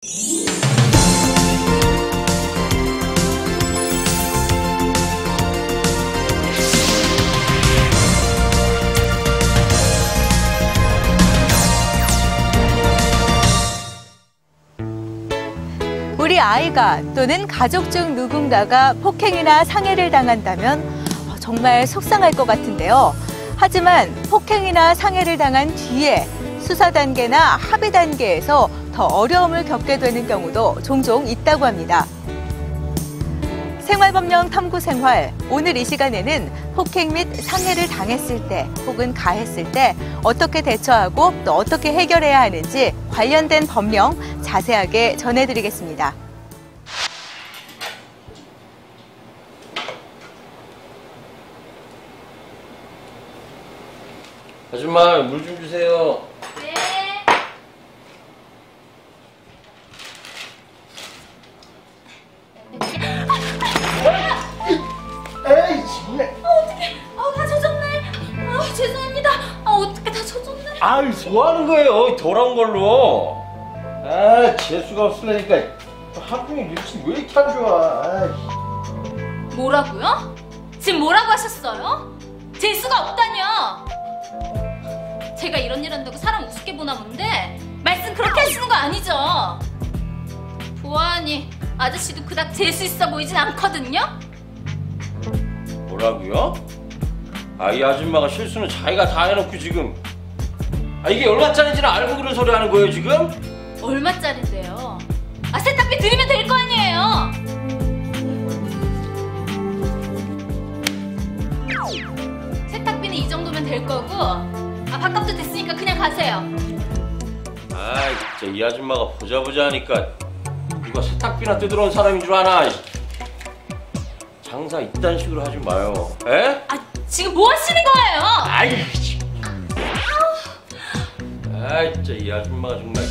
우리 아이가 또는 가족 중 누군가가 폭행이나 상해를 당한다면 정말 속상할 것 같은데요. 하지만 폭행이나 상해를 당한 뒤에 수사 단계나 합의 단계에서 더 어려움을 겪게 되는 경우도 종종 있다고 합니다. 생활법령 탐구 생활, 오늘 이 시간에는 폭행 및 상해를 당했을 때 혹은 가했을 때 어떻게 대처하고 또 어떻게 해결해야 하는지 관련된 법령 자세하게 전해드리겠습니다. 아줌마, 물 좀 주세요. 네. 에이, 정말. 어떡해. 다 젖었네. 죄송합니다. 어떡해, 다 젖었네. 아이, 뭐 하는 거예요? 더러운 걸로. 재수가 없으려니까. 한풍이 눈치 왜 이렇게 안 좋아? 아이. 뭐라고요? 지금 뭐라고 하셨어요? 재수가 없다뇨. 제가 이런 일 한다고 사람 우습게 보나 본데 말씀 그렇게 하시는 거 아니죠? 보아하니 아저씨도 그닥 재수 있어 보이진 않거든요? 뭐라고요? 이 아줌마가 실수는 자기가 다 해놓고 지금. 이게 얼마짜리인지는 알고 그런 소리 하는 거예요, 지금? 얼마짜린데요? 세탁비 드리면 될 거 아니에요? 세탁비는 이 정도면 될 거고 밥값도 됐으니까 그냥 가세요. 진짜 이 아줌마가 보자 하니까 누가 세탁비나 뜯으러 온 사람인 줄 아나? 장사 이딴 식으로 하지 마요. 에? 지금 뭐 하시는 거예요? 진짜 이 아줌마가 정말.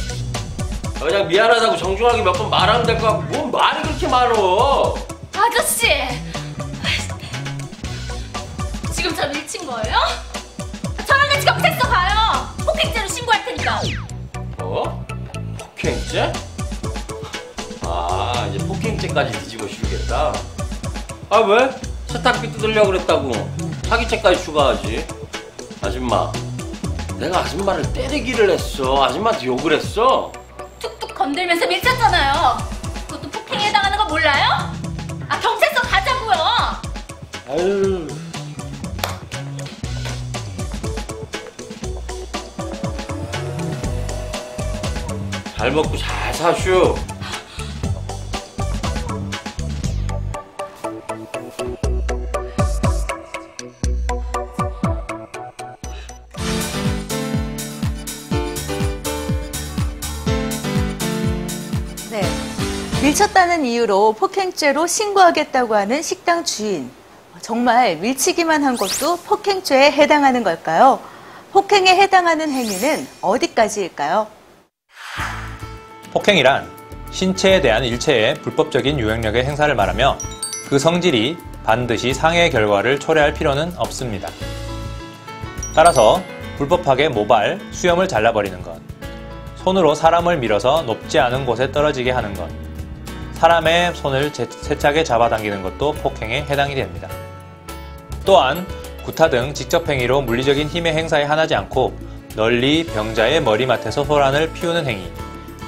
그냥 미안하다고 정중하게 몇 번 말하면 될 거 같고 뭔 말이 그렇게 많어? 아저씨! 지금 저 밀친 거예요? 저랑 같이 경찰서 가요! 폭행죄로 신고할 테니까! 폭행죄? 이제 폭행죄까지 뒤집어 씌우겠다. 왜? 세탁비 뜯으려고 그랬다고 사기죄까지 추가하지. 아줌마, 내가 아줌마를 때리기를 했어. 아줌마한테 욕을 했어. 툭툭 건들면서 밀쳤잖아요. 그것도 폭행에 해당하는 거 몰라요? 경찰서 가자고요. 아유. 잘 먹고 잘 사슈. 네, 밀쳤다는 이유로 폭행죄로 신고하겠다고 하는 식당 주인. 정말 밀치기만 한 것도 폭행죄에 해당하는 걸까요? 폭행에 해당하는 행위는 어디까지일까요? 폭행이란 신체에 대한 일체의 불법적인 유행력의 행사를 말하며 그 성질이 반드시 상해의 결과를 초래할 필요는 없습니다. 따라서 불법하게 모발, 수염을 잘라버리는 것, 손으로 사람을 밀어서 높지 않은 곳에 떨어지게 하는 것, 사람의 손을 세차게 잡아당기는 것도 폭행에 해당이 됩니다. 또한 구타 등 직접행위로 물리적인 힘의 행사에 한하지 않고 널리 병자의 머리맡에서 소란을 피우는 행위,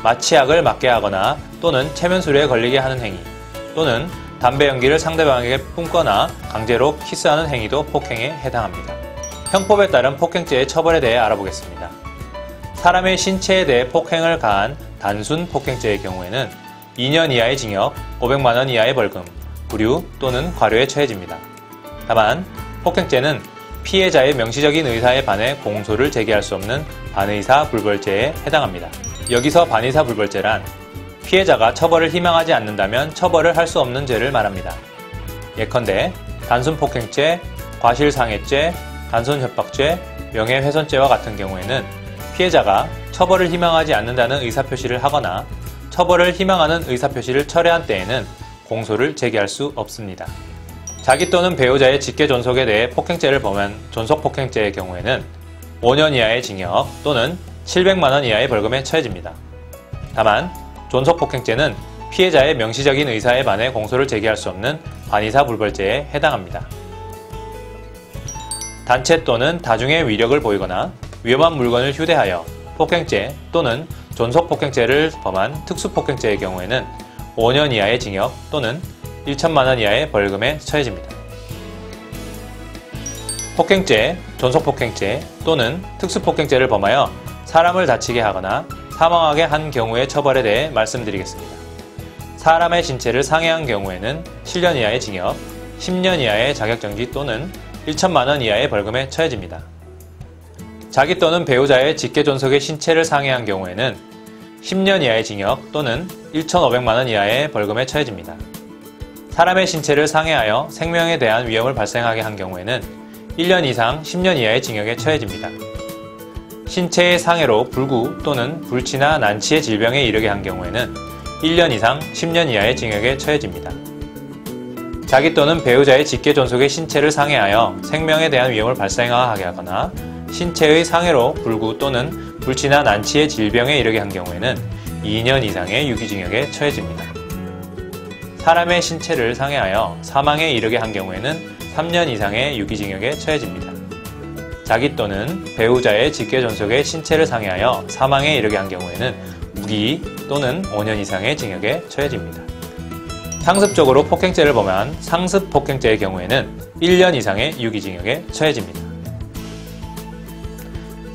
마취약을 맞게 하거나 또는 체면수리에 걸리게 하는 행위, 또는 담배 연기를 상대방에게 뿜거나 강제로 키스하는 행위도 폭행에 해당합니다. 형법에 따른 폭행죄의 처벌에 대해 알아보겠습니다. 사람의 신체에 대해 폭행을 가한 단순 폭행죄의 경우에는 2년 이하의 징역, 500만 원 이하의 벌금, 구류 또는 과료에 처해집니다. 다만 폭행죄는 피해자의 명시적인 의사에 반해 공소를 제기할 수 없는 반의사 불벌죄에 해당합니다. 여기서 반의사 불벌죄란 피해자가 처벌을 희망하지 않는다면 처벌을 할 수 없는 죄를 말합니다. 예컨대 단순 폭행죄, 과실상해죄, 단순협박죄, 명예훼손죄와 같은 경우에는 피해자가 처벌을 희망하지 않는다는 의사표시를 하거나 처벌을 희망하는 의사표시를 철회한 때에는 공소를 제기할 수 없습니다. 자기 또는 배우자의 직계 존속에 대해 폭행죄를 범한 존속폭행죄의 경우에는 5년 이하의 징역 또는 700만 원 이하의 벌금에 처해집니다. 다만 존속폭행죄는 피해자의 명시적인 의사에 반해 공소를 제기할 수 없는 반의사 불벌죄에 해당합니다. 단체 또는 다중의 위력을 보이거나 위험한 물건을 휴대하여 폭행죄 또는 존속폭행죄를 범한 특수폭행죄의 경우에는 5년 이하의 징역 또는 1천만 원 이하의 벌금에 처해집니다. 폭행죄, 존속폭행죄 또는 특수폭행죄를 범하여 사람을 다치게 하거나 사망하게 한 경우의 처벌에 대해 말씀드리겠습니다. 사람의 신체를 상해한 경우에는 7년 이하의 징역, 10년 이하의 자격정지 또는 1천만 원 이하의 벌금에 처해집니다. 자기 또는 배우자의 직계존속의 신체를 상해한 경우에는 10년 이하의 징역 또는 1,500만 원 이하의 벌금에 처해집니다. 사람의 신체를 상해하여 생명에 대한 위험을 발생하게 한 경우에는 1년 이상 10년 이하의 징역에 처해집니다. 신체의 상해로 불구 또는 불치나 난치의 질병에 이르게 한 경우에는 1년 이상 10년 이하의 징역에 처해집니다. 자기 또는 배우자의 직계존속의 신체를 상해하여 생명에 대한 위험을 발생하게 하거나 신체의 상해로 불구 또는 불치나 난치의 질병에 이르게 한 경우에는 2년 이상의 유기징역에 처해집니다. 사람의 신체를 상해하여 사망에 이르게 한 경우에는 3년 이상의 유기징역에 처해집니다. 자기 또는 배우자의 직계존속의 신체를 상해하여 사망에 이르게 한 경우에는 무기 또는 5년 이상의 징역에 처해집니다. 상습적으로 폭행죄를 범한 상습폭행죄의 경우에는 1년 이상의 유기징역에 처해집니다.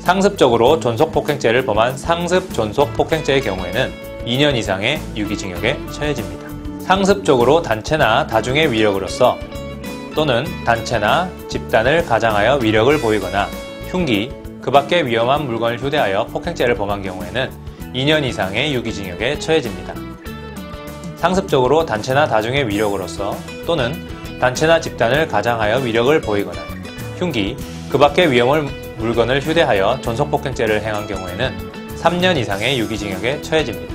상습적으로 존속폭행죄를 범한 상습존속폭행죄의 경우에는 2년 이상의 유기징역에 처해집니다. 상습적으로 단체나 다중의 위력으로서 또는 단체나 집단을 가장하여 위력을 보이거나 흉기, 그 밖의 위험한 물건을 휴대하여 폭행죄를 범한 경우에는 2년 이상의 유기징역에 처해집니다. 상습적으로 단체나 다중의 위력으로서 또는 단체나 집단을 가장하여 위력을 보이거나 흉기, 그 밖의 위험한 물건을 휴대하여 존속폭행죄를 행한 경우에는 3년 이상의 유기징역에 처해집니다.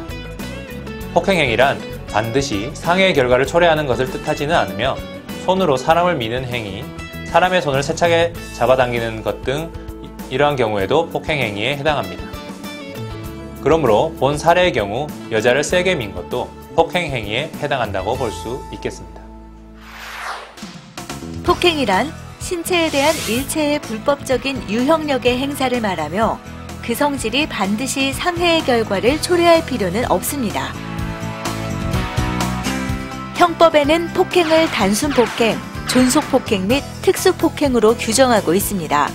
폭행행위란 반드시 상해의 결과를 초래하는 것을 뜻하지는 않으며 손으로 사람을 미는 행위, 사람의 손을 세차게 잡아당기는 것 등 이러한 경우에도 폭행행위에 해당합니다. 그러므로 본 사례의 경우 여자를 세게 민 것도 폭행행위에 해당한다고 볼 수 있겠습니다. 폭행이란 신체에 대한 일체의 불법적인 유형력의 행사를 말하며 그 성질이 반드시 상해의 결과를 초래할 필요는 없습니다. 형법에는 폭행을 단순폭행, 존속폭행 및 특수폭행으로 규정하고 있습니다.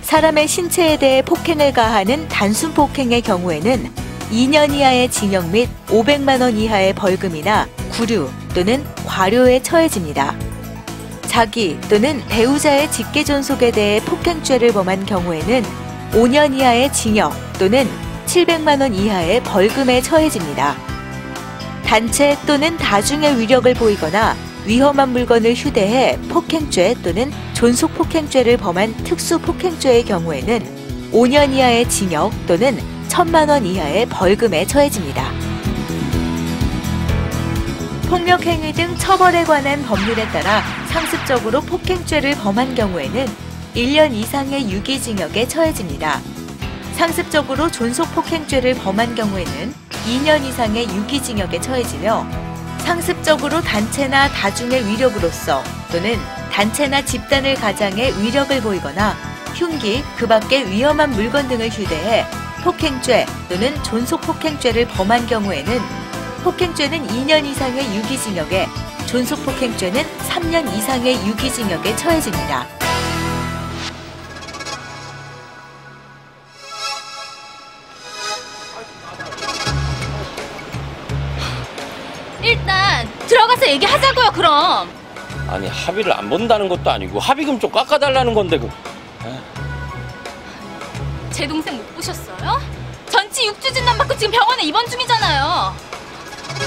사람의 신체에 대해 폭행을 가하는 단순폭행의 경우에는 2년 이하의 징역 및 500만 원 이하의 벌금이나 구류 또는 과료에 처해집니다. 자기 또는 배우자의 직계존속에 대해 폭행죄를 범한 경우에는 5년 이하의 징역 또는 700만 원 이하의 벌금에 처해집니다. 단체 또는 다중의 위력을 보이거나 위험한 물건을 휴대해 폭행죄 또는 존속폭행죄를 범한 특수폭행죄의 경우에는 5년 이하의 징역 또는 1,000만 원 이하의 벌금에 처해집니다. 폭력행위 등 처벌에 관한 법률에 따라 상습적으로 폭행죄를 범한 경우에는 1년 이상의 유기징역에 처해집니다. 상습적으로 존속폭행죄를 범한 경우에는 2년 이상의 유기징역에 처해지며 상습적으로 단체나 다중의 위력으로서 또는 단체나 집단을 가장해 위력을 보이거나 흉기, 그 밖의 위험한 물건 등을 휴대해 폭행죄 또는 존속폭행죄를 범한 경우에는 폭행죄는 2년 이상의 유기징역에, 존속폭행죄는 3년 이상의 유기징역에 처해집니다. 일단 들어가서 얘기하자고요. 그럼 아니 합의를 안 본다는 것도 아니고 합의금 좀 깎아달라는 건데 제 동생 못 보셨어요? 전치 6주 진단 받고 지금 병원에 입원 중이잖아요.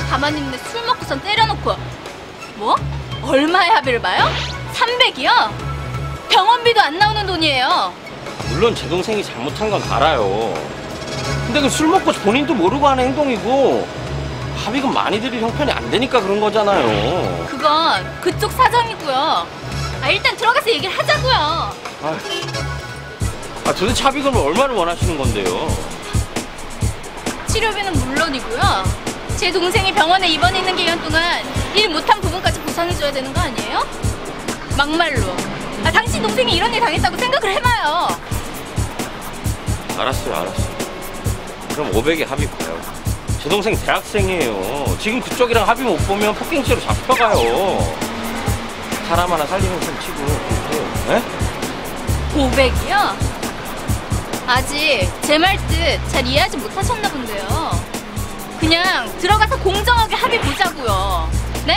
가만히 있는데 술 먹고선 때려놓고 뭐? 얼마의 합의를 봐요? 300이요? 병원비도 안 나오는 돈이에요. 물론 제 동생이 잘못한 건 알아요. 근데 그 술 먹고 본인도 모르고 하는 행동이고 합의금 많이 드릴 형편이 안 되니까 그런 거잖아요. 그건 그쪽 사정이고요. 일단 들어가서 얘기를 하자고요. 도대체 합의금을 얼마를 원하시는 건데요? 치료비는 물론이고요. 제 동생이 병원에 입원해 있는 기간 동안 일 못한 부분까지 보상해줘야 되는 거 아니에요? 막말로. 당신 동생이 이런 일 당했다고 생각을 해봐요. 알았어요. 그럼 500에 합의 봐요. 제 동생 대학생이에요. 지금 그쪽이랑 합의 못 보면 폭행죄로 잡혀가요. 사람 하나 살리는 셈 치고 그렇게. 500이요? 아직 제 말 뜻 잘 이해하지 못하셨나 본데요. 그냥 들어가서 공정하게 합의 보자고요. 네?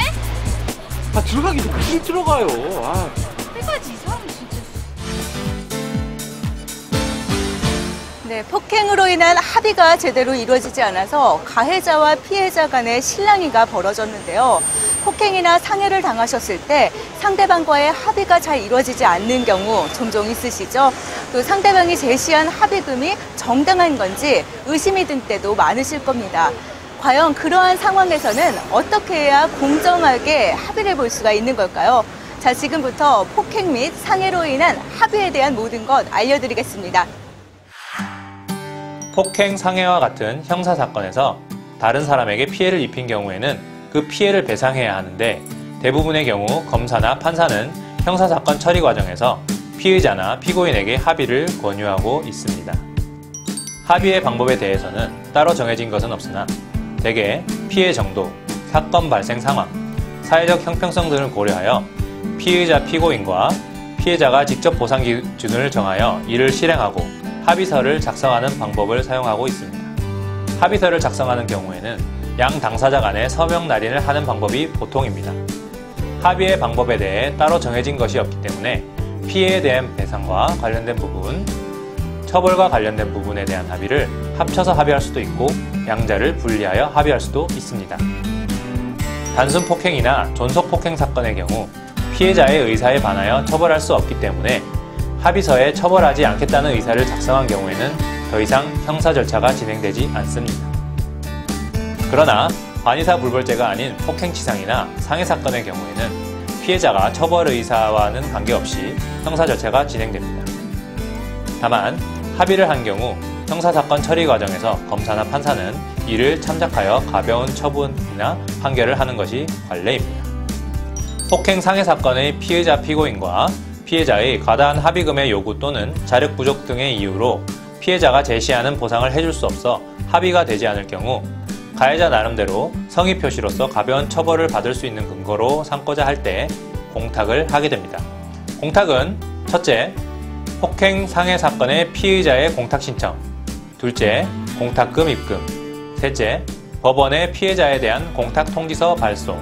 들어가기도 무슨 들어가요. 해가지 이 사람 진짜. 네, 폭행으로 인한 합의가 제대로 이루어지지 않아서 가해자와 피해자 간의 실랑이가 벌어졌는데요. 폭행이나 상해를 당하셨을 때 상대방과의 합의가 잘 이루어지지 않는 경우 종종 있으시죠? 또 상대방이 제시한 합의금이 정당한 건지 의심이 든 때도 많으실 겁니다. 과연 그러한 상황에서는 어떻게 해야 공정하게 합의를 볼 수가 있는 걸까요? 자, 지금부터 폭행 및 상해로 인한 합의에 대한 모든 것 알려드리겠습니다. 폭행, 상해와 같은 형사사건에서 다른 사람에게 피해를 입힌 경우에는 그 피해를 배상해야 하는데 대부분의 경우 검사나 판사는 형사사건 처리 과정에서 피의자나 피고인에게 합의를 권유하고 있습니다. 합의의 방법에 대해서는 따로 정해진 것은 없으나 대개 피해 정도, 사건 발생 상황, 사회적 형평성 등을 고려하여 피의자 피고인과 피해자가 직접 보상 기준을 정하여 이를 실행하고 합의서를 작성하는 방법을 사용하고 있습니다. 합의서를 작성하는 경우에는 양 당사자 간에 서명 날인을 하는 방법이 보통입니다. 합의의 방법에 대해 따로 정해진 것이 없기 때문에 피해에 대한 배상과 관련된 부분, 처벌과 관련된 부분에 대한 합의를 합쳐서 합의할 수도 있고 양자를 분리하여 합의할 수도 있습니다. 단순 폭행이나 존속 폭행 사건의 경우 피해자의 의사에 반하여 처벌할 수 없기 때문에 합의서에 처벌하지 않겠다는 의사를 작성한 경우에는 더 이상 형사 절차가 진행되지 않습니다. 그러나 반의사 불벌죄가 아닌 폭행치상이나 상해 사건의 경우에는 피해자가 처벌 의사와는 관계없이 형사 절차가 진행됩니다. 다만 합의를 한 경우 형사사건 처리 과정에서 검사나 판사는 이를 참작하여 가벼운 처분이나 판결을 하는 것이 관례입니다. 폭행 상해 사건의 피의자 피고인과 피해자의 과다한 합의금의 요구 또는 자력 부족 등의 이유로 피해자가 제시하는 보상을 해줄 수 없어 합의가 되지 않을 경우 가해자 나름대로 성의 표시로서 가벼운 처벌을 받을 수 있는 근거로 삼고자 할 때 공탁을 하게 됩니다. 공탁은 첫째, 폭행 상해 사건의 피의자의 공탁 신청, 둘째, 공탁금 입금, 셋째, 법원에 피해자에 대한 공탁 통지서 발송,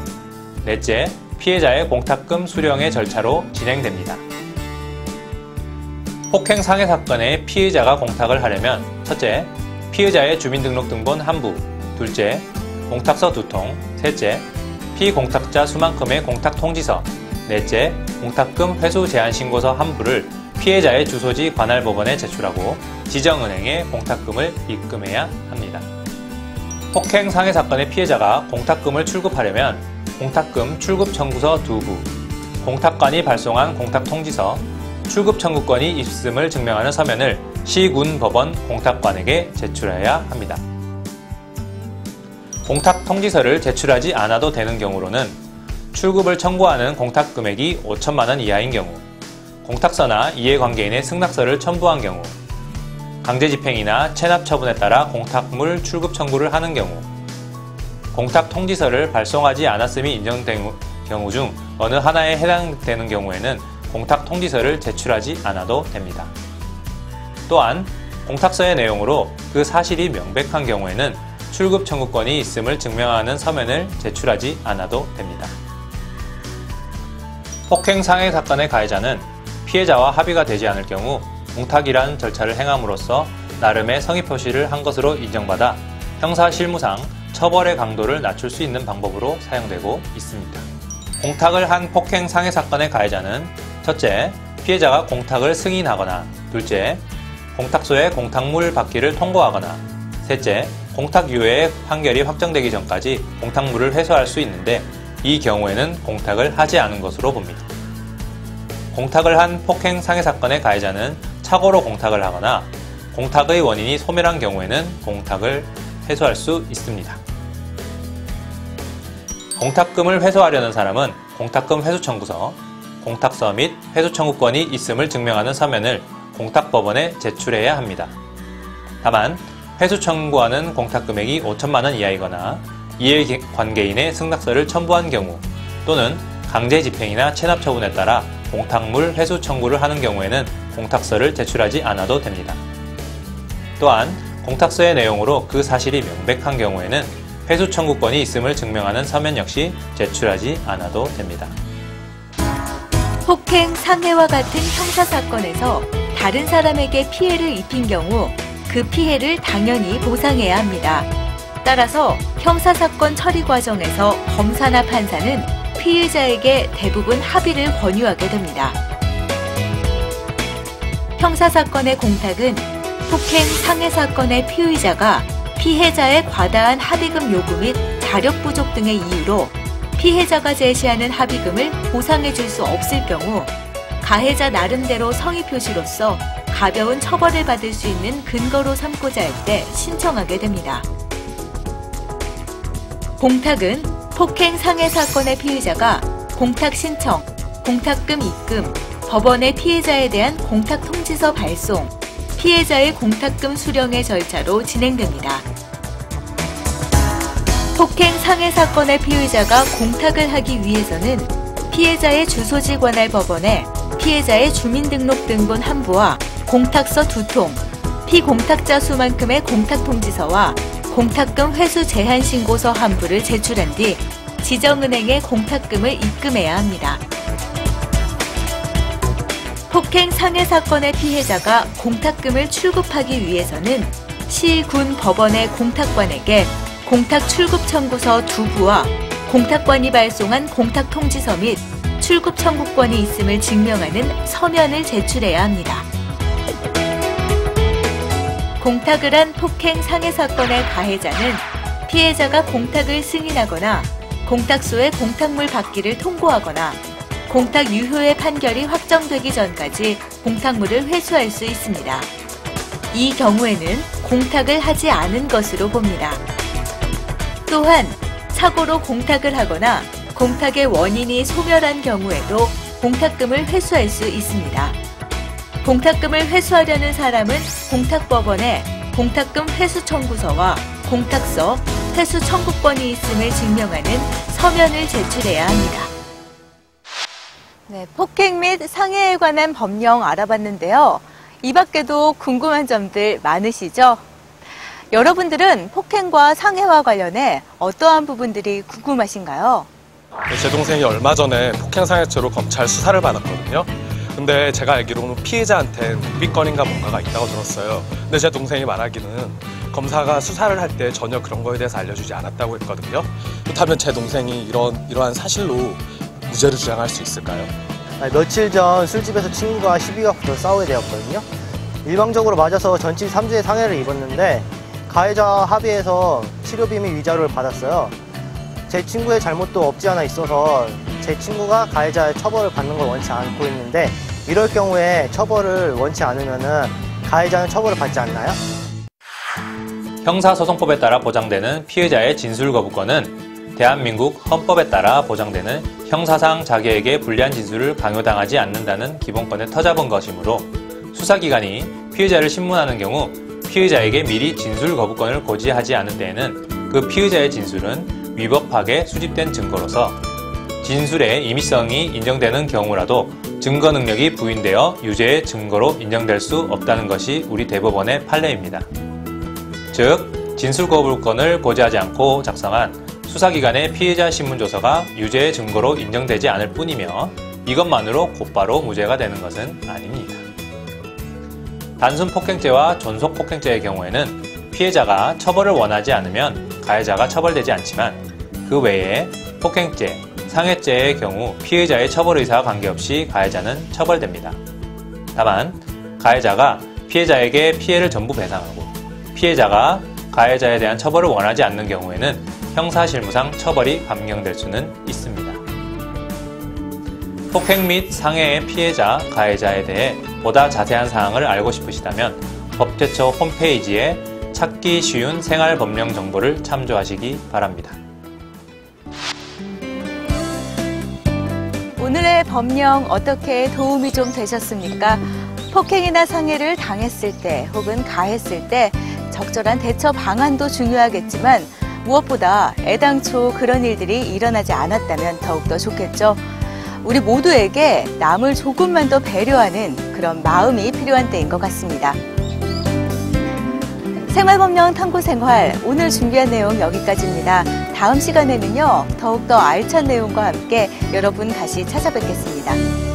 넷째, 피해자의 공탁금 수령의 절차로 진행됩니다. 폭행 상해 사건의 피의자가 공탁을 하려면 첫째, 피의자의 주민등록등본 한 부, 둘째, 공탁서 2통, 셋째, 피공탁자 수만큼의 공탁 통지서, 넷째, 공탁금 회수 제한 신고서 한 부를 피해자의 주소지 관할법원에 제출하고 지정은행에 공탁금을 입금해야 합니다. 폭행 상해 사건의 피해자가 공탁금을 출급하려면 공탁금 출급 청구서 2부, 공탁관이 발송한 공탁 통지서, 출급 청구권이 있음을 증명하는 서면을 시군법원 공탁관에게 제출해야 합니다. 공탁 통지서를 제출하지 않아도 되는 경우로는 출급을 청구하는 공탁 금액이 5천만 원 이하인 경우, 공탁서나 이해관계인의 승낙서를 첨부한 경우, 강제집행이나 체납 처분에 따라 공탁물 출급 청구를 하는 경우, 공탁 통지서를 발송하지 않았음이 인정된 경우 중 어느 하나에 해당되는 경우에는 공탁 통지서를 제출하지 않아도 됩니다. 또한 공탁서의 내용으로 그 사실이 명백한 경우에는 출급 청구권이 있음을 증명하는 서면을 제출하지 않아도 됩니다. 폭행 상해 사건의 가해자는 피해자와 합의가 되지 않을 경우 공탁이란 절차를 행함으로써 나름의 성의 표시를 한 것으로 인정받아 형사 실무상 처벌의 강도를 낮출 수 있는 방법으로 사용되고 있습니다. 공탁을 한 폭행 상해 사건의 가해자는 첫째, 피해자가 공탁을 승인하거나, 둘째, 공탁소에 공탁물 받기를 통보하거나, 셋째, 공탁 유예의 판결이 확정되기 전까지 공탁물을 회수할 수 있는데 이 경우에는 공탁을 하지 않은 것으로 봅니다. 공탁을 한 폭행 상해 사건의 가해자는 착오로 공탁을 하거나 공탁의 원인이 소멸한 경우에는 공탁을 회수할 수 있습니다. 공탁금을 회수하려는 사람은 공탁금 회수청구서, 공탁서 및 회수청구권이 있음을 증명하는 서면을 공탁법원에 제출해야 합니다. 다만 회수 청구하는 공탁금액이 5천만 원 이하이거나 이해관계인의 승낙서를 첨부한 경우 또는 강제집행이나 체납처분에 따라 공탁물 회수 청구를 하는 경우에는 공탁서를 제출하지 않아도 됩니다. 또한 공탁서의 내용으로 그 사실이 명백한 경우에는 회수 청구권이 있음을 증명하는 서면 역시 제출하지 않아도 됩니다. 폭행, 상해와 같은 형사사건에서 다른 사람에게 피해를 입힌 경우 그 피해를 당연히 보상해야 합니다. 따라서 형사사건 처리 과정에서 검사나 판사는 피의자에게 대부분 합의를 권유하게 됩니다. 형사사건의 공탁은 폭행, 상해 사건의 피의자가 피해자의 과다한 합의금 요구 및 자력 부족 등의 이유로 피해자가 제시하는 합의금을 보상해 줄 수 없을 경우 가해자 나름대로 성의 표시로서 가벼운 처벌을 받을 수 있는 근거로 삼고자 할 때 신청하게 됩니다. 공탁은 폭행, 상해 사건의 피의자가 공탁 신청, 공탁금 입금, 법원의 피해자에 대한 공탁 통지서 발송, 피해자의 공탁금 수령의 절차로 진행됩니다. 폭행, 상해 사건의 피의자가 공탁을 하기 위해서는 피해자의 주소지 관할 법원에 피해자의 주민등록등본 한 부와 공탁서 2통, 피공탁자 수만큼의 공탁통지서와 공탁금 회수 제한 신고서 한 부를 제출한 뒤 지정은행에 공탁금을 입금해야 합니다. 폭행, 상해 사건의 피해자가 공탁금을 출급하기 위해서는 시, 군, 법원의 공탁관에게 공탁 출급 청구서 2부와 공탁관이 발송한 공탁 통지서 및 출급 청구권이 있음을 증명하는 서면을 제출해야 합니다. 공탁을 한 폭행, 상해 사건의 가해자는 피해자가 공탁을 승인하거나 공탁소에 공탁물 받기를 통보하거나 공탁 유효의 판결이 확정되기 전까지 공탁물을 회수할 수 있습니다. 이 경우에는 공탁을 하지 않은 것으로 봅니다. 또한 사고로 공탁을 하거나 공탁의 원인이 소멸한 경우에도 공탁금을 회수할 수 있습니다. 공탁금을 회수하려는 사람은 공탁법원에 공탁금 회수 청구서와 공탁서, 회수 청구권이 있음을 증명하는 서면을 제출해야 합니다. 네, 폭행 및 상해에 관한 법령 알아봤는데요. 이 밖에도 궁금한 점들 많으시죠? 여러분들은 폭행과 상해와 관련해 어떠한 부분들이 궁금하신가요? 제 동생이 얼마 전에 폭행상해죄로 검찰 수사를 받았거든요. 근데 제가 알기로는 피해자한테는 묵비권인가 뭔가가 있다고 들었어요. 근데 제 동생이 말하기는 검사가 수사를 할 때 전혀 그런 거에 대해서 알려주지 않았다고 했거든요. 그렇다면 제 동생이 이러한 사실로 무죄를 주장할 수 있을까요? 며칠 전 술집에서 친구가 시비가 붙어 싸우게 되었거든요. 일방적으로 맞아서 전치 3주의 상해를 입었는데 가해자와 합의해서 치료비 및 위자료를 받았어요. 제 친구의 잘못도 없지 않아 있어서 제 친구가 가해자의 처벌을 받는 걸 원치 않고 있는데 이럴 경우에 처벌을 원치 않으면은 가해자는 처벌을 받지 않나요? 형사소송법에 따라 보장되는 피해자의 진술 거부권은 대한민국 헌법에 따라 보장되는 형사상 자기에게 불리한 진술을 강요당하지 않는다는 기본권에 터잡은 것이므로 수사기관이 피해자를 신문하는 경우 피해자에게 미리 진술 거부권을 고지하지 않은 데에는 그 피해자의 진술은 위법하게 수집된 증거로서 진술의 임의성이 인정되는 경우라도 증거 능력이 부인되어 유죄의 증거로 인정될 수 없다는 것이 우리 대법원의 판례입니다. 즉, 진술 거부권을 고지하지 않고 작성한 수사기관의 피해자 신문조서가 유죄의 증거로 인정되지 않을 뿐이며 이것만으로 곧바로 무죄가 되는 것은 아닙니다. 단순 폭행죄와 존속 폭행죄의 경우에는 피해자가 처벌을 원하지 않으면 가해자가 처벌되지 않지만 그 외에 폭행죄, 상해죄의 경우 피해자의 처벌 의사와 관계없이 가해자는 처벌됩니다. 다만 가해자가 피해자에게 피해를 전부 배상하고 피해자가 가해자에 대한 처벌을 원하지 않는 경우에는 형사실무상 처벌이 감경될 수는 있습니다. 폭행 및 상해의 피해자, 가해자에 대해 보다 자세한 사항을 알고 싶으시다면 법제처 홈페이지에 찾기 쉬운 생활법령 정보를 참조하시기 바랍니다. 오늘의 법령 어떻게 도움이 좀 되셨습니까? 폭행이나 상해를 당했을 때 혹은 가했을 때 적절한 대처 방안도 중요하겠지만 무엇보다 애당초 그런 일들이 일어나지 않았다면 더욱더 좋겠죠. 우리 모두에게 남을 조금만 더 배려하는 그런 마음이 필요한 때인 것 같습니다. 생활법령 탐구생활 오늘 준비한 내용 여기까지입니다. 다음 시간에는요 더욱더 알찬 내용과 함께 여러분 다시 찾아뵙겠습니다.